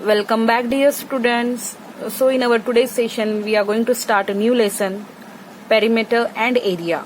Welcome back, dear students. So in our today's session we are going to start a new lesson, perimeter and area.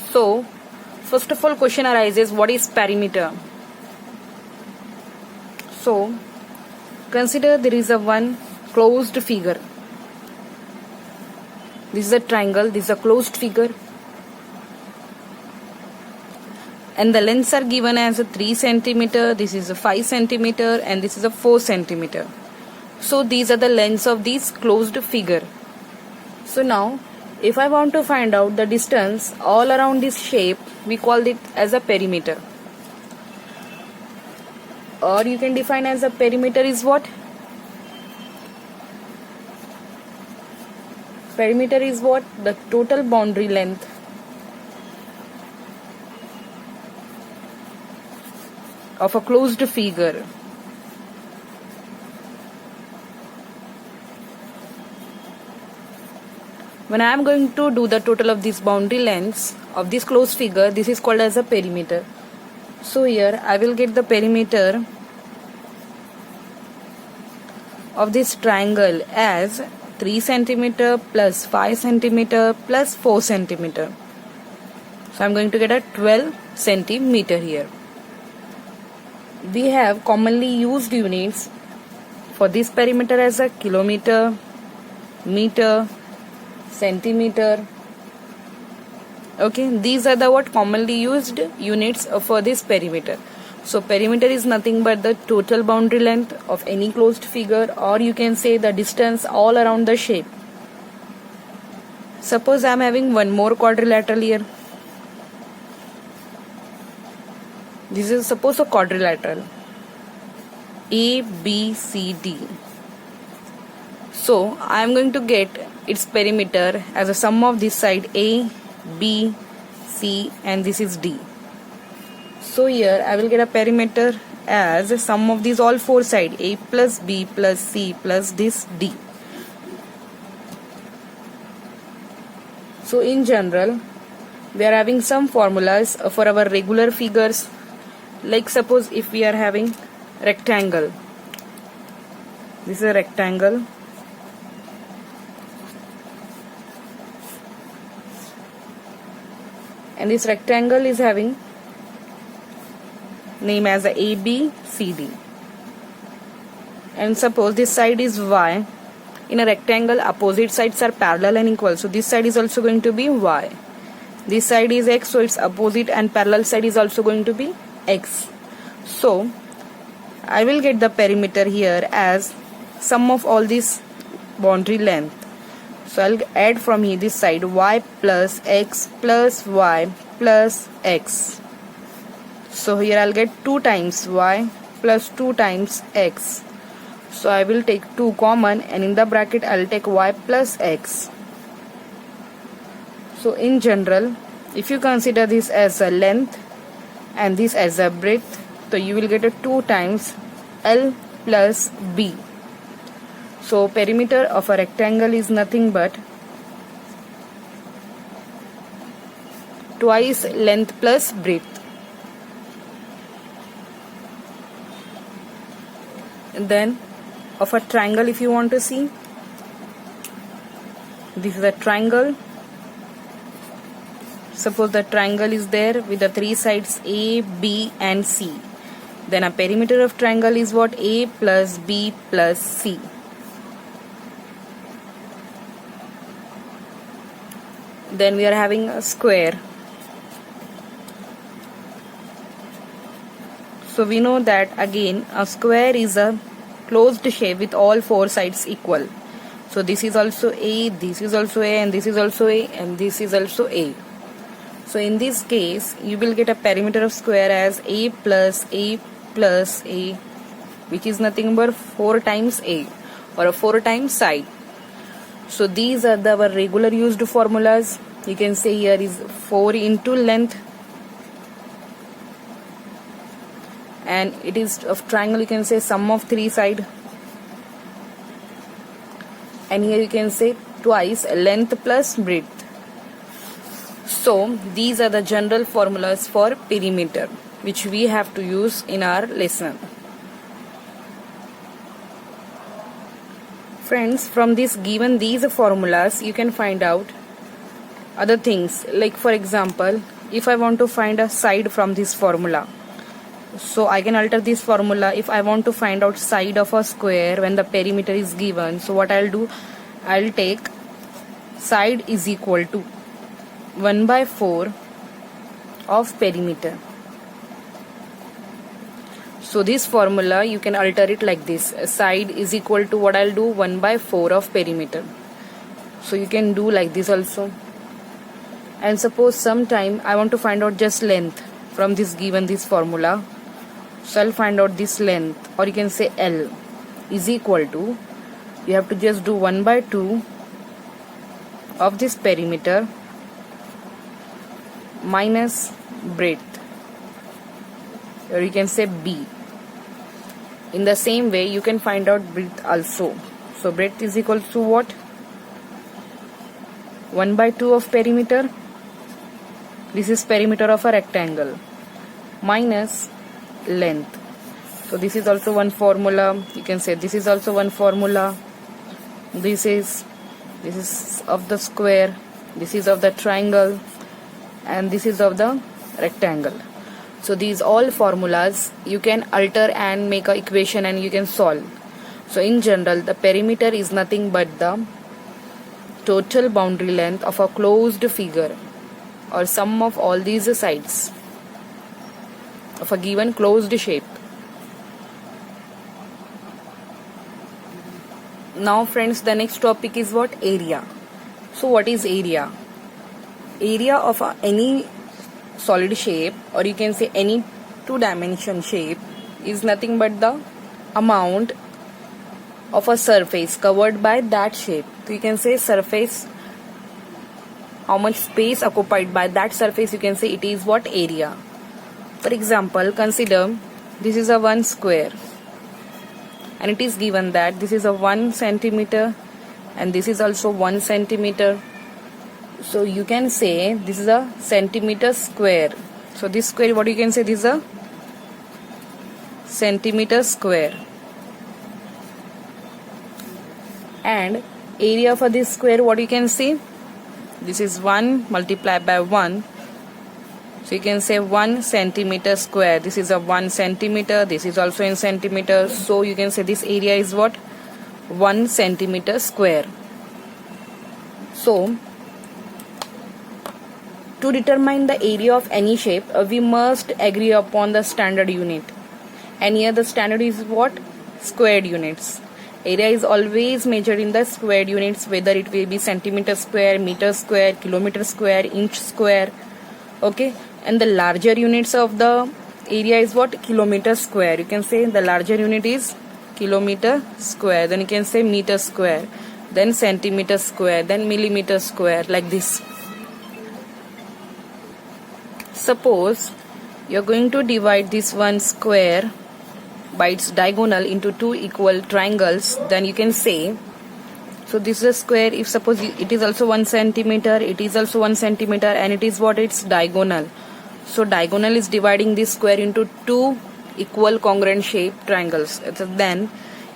So first of all, question arises, what is perimeter? So consider there is a one closed figure. This is a triangle, this is a closed figure, and the lengths are given as a 3 centimeter, this is a 5 centimeter, and this is a 4 centimeter. So these are the lengths of this closed figure. So now if I want to find out the distance all around this shape, we call it as a perimeter. Or you can define as a perimeter is what? Perimeter is what? The total boundary length of a closed figure. When I am going to do the total of these boundary lengths of this closed figure, this is called as a perimeter. So here I will get the perimeter of this triangle as 3 centimeter plus 5 centimeter plus 4 centimeter. So I am going to get a 12 centimeter here. We have commonly used units for this perimeter as a kilometer, meter, centimeter. Okay, these are the what commonly used units for this perimeter. So perimeter is nothing but the total boundary length of any closed figure, or you can say the distance all around the shape. Suppose I am having one more quadrilateral here. This is suppose a quadrilateral A, B, C, D. So I am going to get its perimeter as a sum of this side A, B, C, and this is D. So here I will get a perimeter as a sum of these all four sides, A plus B plus C plus this D. So in general we are having some formulas for our regular figures. Like suppose if we are having rectangle, this is a rectangle, and this rectangle is having name as a ABCD, and suppose this side is Y. In a rectangle opposite sides are parallel and equal, so this side is also going to be Y. This side is X, so its opposite and parallel side is also going to be X. So I will get the perimeter here as sum of all this boundary length. So I'll add from here this side Y plus X plus Y plus X. So here I'll get 2 times Y plus 2 times X. So I will take 2 common, and in the bracket I'll take Y plus X. So in general, if you consider this as a length and this as a breadth, so you will get a 2 times L plus B. So perimeter of a rectangle is nothing but twice length plus breadth. And then of a triangle, if you want to see, this is a triangle. Suppose the triangle is there with the 3 sides A, B and C. Then a perimeter of triangle is what? A plus B plus C. Then we are having a square. So we know that again a square is a closed shape with all 4 sides equal. So this is also A, this is also A, and this is also A, and this is also A. So in this case you will get a perimeter of square as A plus A plus A, which is nothing but 4 times A, or a 4 times side. So these are our regular used formulas. You can say here is 4 into length, and it is of triangle, you can say sum of 3 side, and here you can say twice length plus breadth. So these are the general formulas for perimeter which we have to use in our lesson. Friends, from this given these formulas you can find out other things, like for example, if I want to find a side from this formula, so I can alter this formula. If I want to find out side of a square when the perimeter is given, so what I'll do, I'll take side is equal to 1 by 4 of perimeter. So this formula you can alter it like this: side is equal to, what I'll do, 1 by 4 of perimeter. So you can do like this also. And suppose sometime I want to find out just length from this given this formula, so I'll find out this length, or you can say L is equal to, you have to just do 1 by 2 of this perimeter minus breadth, or you can say B. In the same way you can find out breadth also. So breadth is equal to what? 1 by 2 of perimeter, this is perimeter of a rectangle, minus length. So this is also one formula. You can say this is also one formula. This is of the square, this is of the triangle, and this is of the rectangle. So these all formulas you can alter and make a equation and you can solve. So in general, the perimeter is nothing but the total boundary length of a closed figure, or sum of all these sides of a given closed shape. Now friends, the next topic is what? Area. So what is area? Area of any solid shape, or you can say any two-dimension shape, is nothing but the amount of a surface covered by that shape. So you can say surface, how much space occupied by that surface, you can say it is what? Area. For example, consider this is a 1 square, and it is given that this is a 1 centimeter and this is also 1 centimeter. So you can say this is a centimeter square. So this square, what you can say, this is a centimeter square. And area for this square, what you can say, this is 1 multiplied by 1. So you can say 1 centimeter square. This is a 1 centimeter. This is also in centimeters. So you can say this area is what? 1 centimeter square. So to determine the area of any shape, we must agree upon the standard unit. And here the standard is what? Squared units. Area is always measured in the squared units, whether it will be centimeter square, meter square, kilometer square, inch square. Okay. And the larger units of the area is what? Kilometer square. You can say the larger unit is kilometer square. Then you can say meter square. Then centimeter square. Then millimeter square. Like this. Suppose you are going to divide this one square by its diagonal into two equal triangles. Then you can say, so this is a square. If suppose it is also 1 centimeter, it is also 1 centimeter, and it is what? It's diagonal. So diagonal is dividing this square into two equal congruent shaped triangles. Then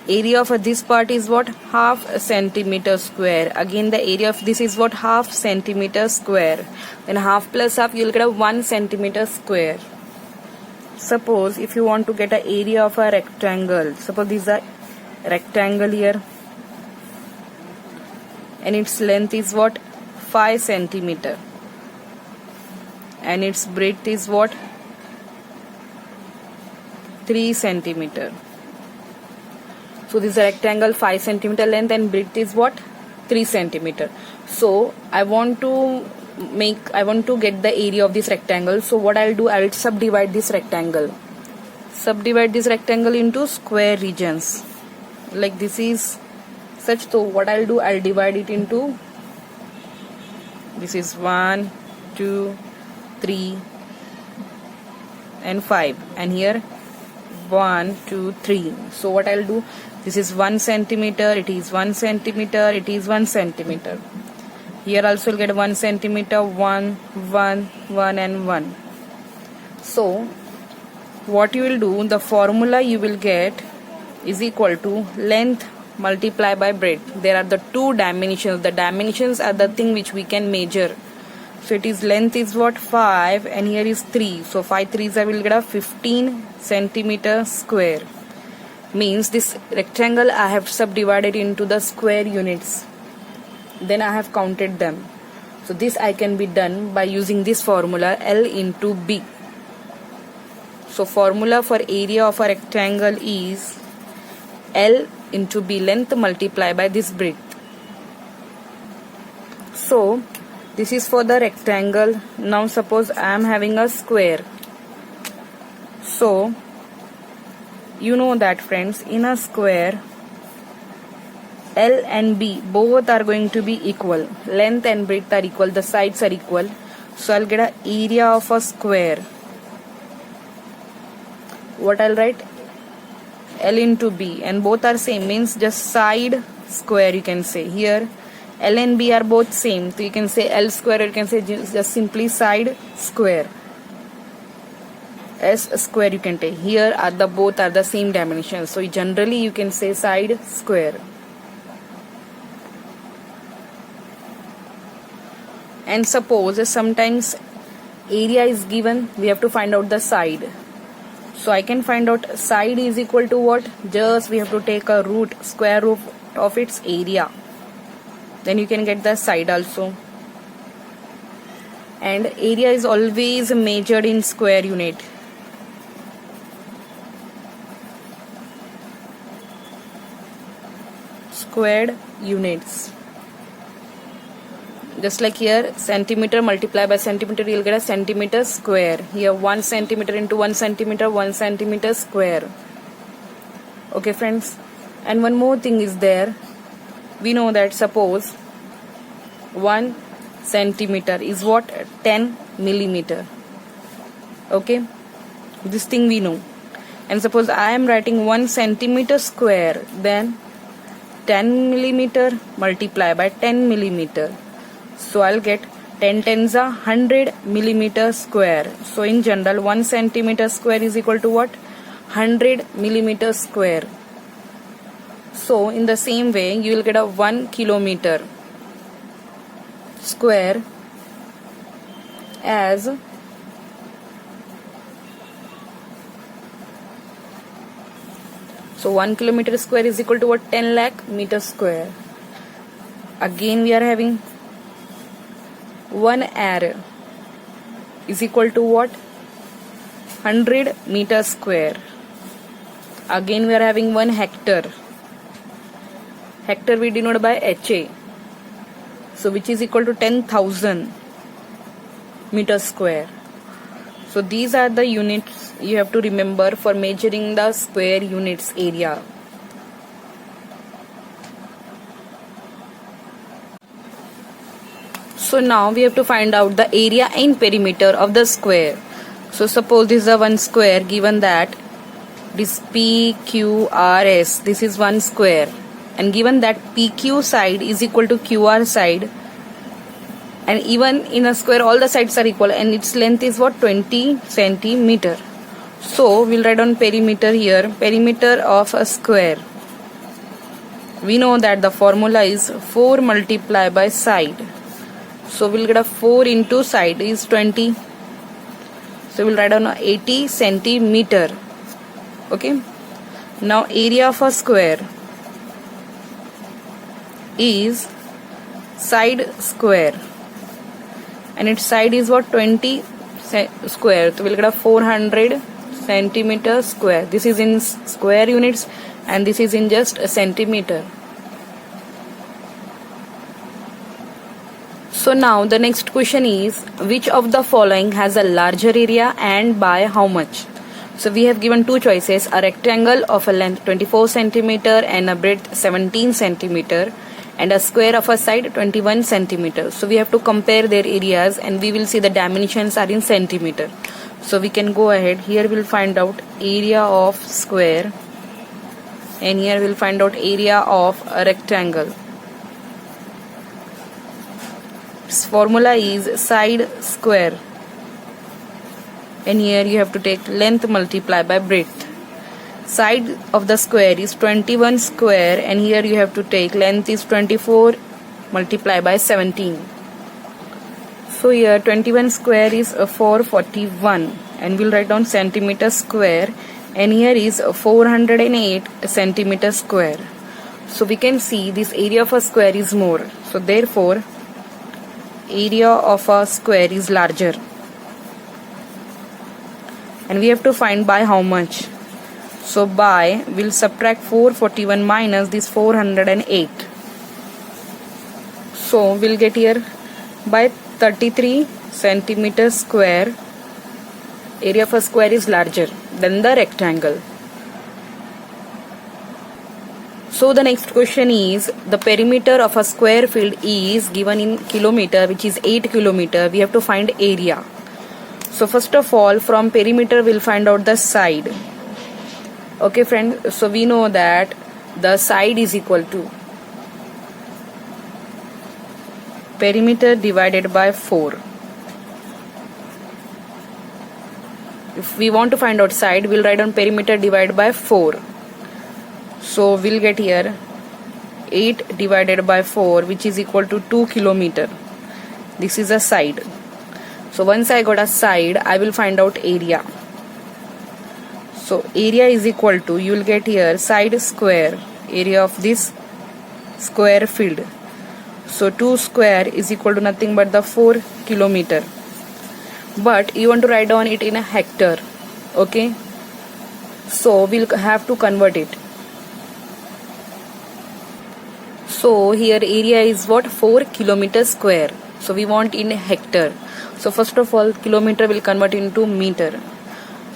area of this part is what? Half centimeter square. Again the area of this is what? Half centimeter square. Then half plus half, you will get a 1 centimeter square. Suppose if you want to get an area of a rectangle, suppose this is a rectangle here, and its length is what? 5 centimeter. And its breadth is what? 3 centimeter. So this is a rectangle, 5 centimeter length, and breadth is what? 3 centimeter. So I want to get the area of this rectangle. So what I'll do, I'll subdivide this rectangle. Subdivide this rectangle into square regions. Like this is such. So what I'll do, I'll divide it into, this is 1, 2, 3 and 5, and here 1, 2, 3. So what I'll do, this is 1 centimeter, it is 1 centimeter, it is 1 centimeter. Here also you'll get 1 centimeter, 1, 1, 1 and 1. So what you will do, the formula you will get is equal to length multiply by breadth. There are the two dimensions. The dimensions are the thing which we can measure. So it is length is what 5 and here is 3. So 5 3s I will get a 15 centimeter square. Means this rectangle I have subdivided into the square units. Then I have counted them. So this I can be done by using this formula L into B. So formula for area of a rectangle is L into B, length multiplied by this breadth. So this is for the rectangle. Now suppose I am having a square. So you know that friends, in a square L and B both are going to be equal. Length and breadth are equal, the sides are equal. So I'll get an area of a square. What I'll write? L into B, and both are same, means just side square you can say. Here L and B are both same, so you can say L square, or you can say just simply side square. S square you can take. Here are the both are the same dimensions, so generally you can say side square. And suppose sometimes area is given, we have to find out the side. So I can find out side is equal to what? Just we have to take a root, square root of its area. Then you can get the side also. And area is always measured in square unit. Squared units. Just like here, centimeter multiplied by centimeter, you'll get a centimeter square. Here 1 centimeter into 1 centimeter, 1 centimeter square. Okay friends, and one more thing is there. We know that suppose 1 centimeter is what? 10 millimeter. Okay, this thing we know. And suppose I am writing 1 centimeter square, then 10 millimeter multiplied by 10 millimeter. So I'll get 10 tens are 100 millimeter square. So in general 1 centimeter square is equal to what? 100 millimeter square. So in the same way you will get a 1 kilometer square as so 1 kilometer square is equal to what? 10 lakh meter square. Again we are having 1 acre is equal to what? 100 meter square. Again we are having 1 hectare. Hectare we denote by HA. So which is equal to 10,000 meter square. So these are the units you have to remember for measuring the square units area. So now we have to find out the area and perimeter of the square. So suppose this is a 1 square, given that this PQRS, this is 1 square, and given that PQ side is equal to QR side, and even in a square all the sides are equal, and its length is what? 20 centimeter. So we'll write on perimeter here, perimeter of a square. We know that the formula is 4 multiplied by side. So we'll get a 4 into side is 20. So we'll write down 80 centimeter. Okay. Now area of a square is side square, and its side is what? 20 square. So we'll get a 400 centimeter square. This is in square units and this is in just a centimeter. So now the next question is, which of the following has a larger area and by how much? So we have given two choices, a rectangle of a length 24 centimeter and a breadth 17 centimeter, and a square of a side 21 centimeter. So we have to compare their areas and we will see the dimensions are in centimeter. So we can go ahead. Here we'll find out area of square, and here we'll find out area of a rectangle. Its formula is side square, and here you have to take length multiplied by breadth. Side of the square is 21 square, and here you have to take length is 24 multiply by 17. So here 21 square is 441, and we'll write down centimeter square, and here is 408 centimeter square. So we can see this area of a square is more, so therefore area of a square is larger, and we have to find by how much. So by, we'll subtract 441 minus this 408. So we'll get here by 33 centimeter square. Area of a square is larger than the rectangle. So the next question is, the perimeter of a square field is given in kilometer, which is 8 kilometer. We have to find area. So first of all, from perimeter we'll find out the side. Okay friend, so we know that the side is equal to perimeter divided by 4. If we want to find out side, we'll write down perimeter divided by 4. So we'll get here 8 divided by 4, which is equal to 2 kilometer. This is a side. So once I got a side, I will find out area. So area is equal to, you will get here side square, area of this square field. So 2 square is equal to nothing but the 4 kilometer. But you want to write down it in a hectare. Okay. So we'll have to convert it. So here area is what? 4 kilometer square. So we want in a hectare. So first of all, kilometer will convert into meter.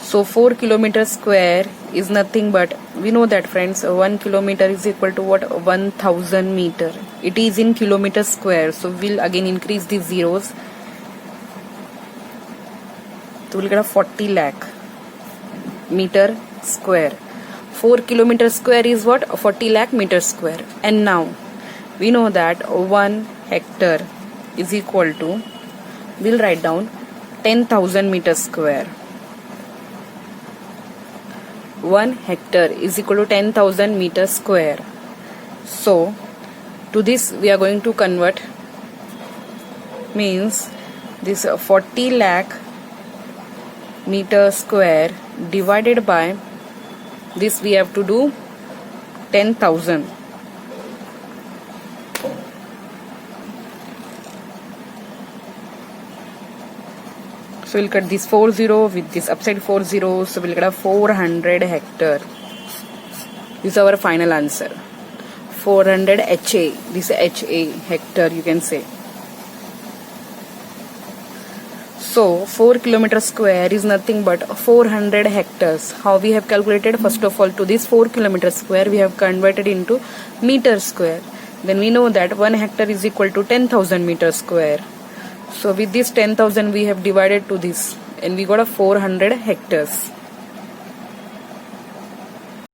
So 4 kilometer square is nothing but, we know that friends, 1 kilometer is equal to what? 1000 meter. It is in kilometer square. So we'll again increase the zeros. So we'll get a 40 lakh meter square. 4 kilometer square is what? 40 lakh meter square. And now we know that 1 hectare is equal to, we'll write down 10,000 meter square. 1 hectare is equal to 10,000 meter square. So to this we are going to convert, means this 40 lakh meter square divided by this, we have to do 10,000. So we'll cut this 40 with this upside 40, so we'll get a 400 hectare. This is our final answer. 400 HA. This is HA, hectare you can say. So 4 kilometer square is nothing but 400 hectares. How we have calculated? First of all, to this 4 kilometer square we have converted into meter square. Then we know that 1 hectare is equal to 10,000 meter square. So with this 10,000 we have divided to this, and we got a 400 hectares.